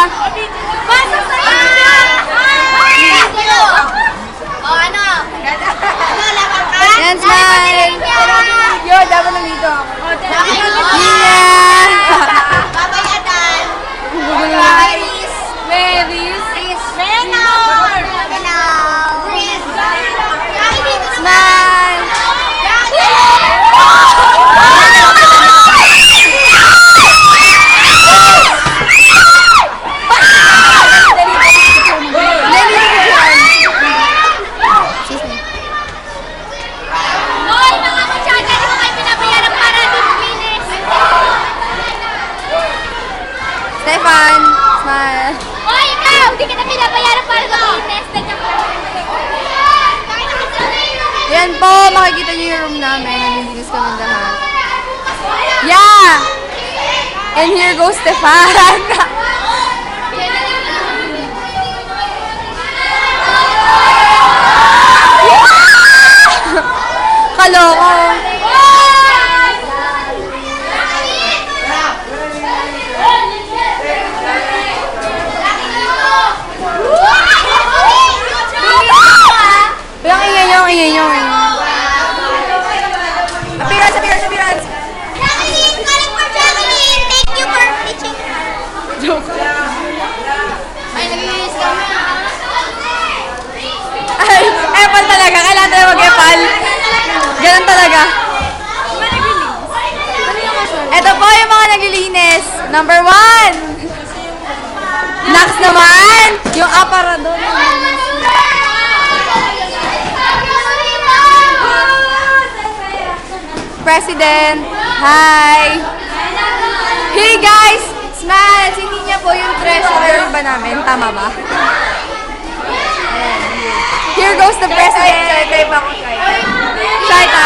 Pasok sa inyo! Ano? Yan, smile! Yo, dapat nandito ako. Nina! Maris! Maris! Menor! Smile! Hoy, mga muchacha, di mo kayo pinabayaran para luminis. Stefan! Smile! Hoy, ikaw! Di kita pinabayaran para luminis. Yan po, makikita niyo yung room namin. Nalilinis kami lahat. Yeah! And here goes Stefan! Kaloko! Yung ingay nyo, ingay nyo. Appearance, appearance, appearance! Jacqueline! Calling for Jacqueline! Thank you for teaching. Joke. Ay, naglinis kami. Ay, epal talaga. Kailangan tayo mag-epal. Ganun talaga. Ito po yung mga naglilinis. Number 1. Next naman, yung aparador. President. Hi. Hey guys. Smile. Hindi niya po yung treasurer ba namin? Tama ba? Here goes the president.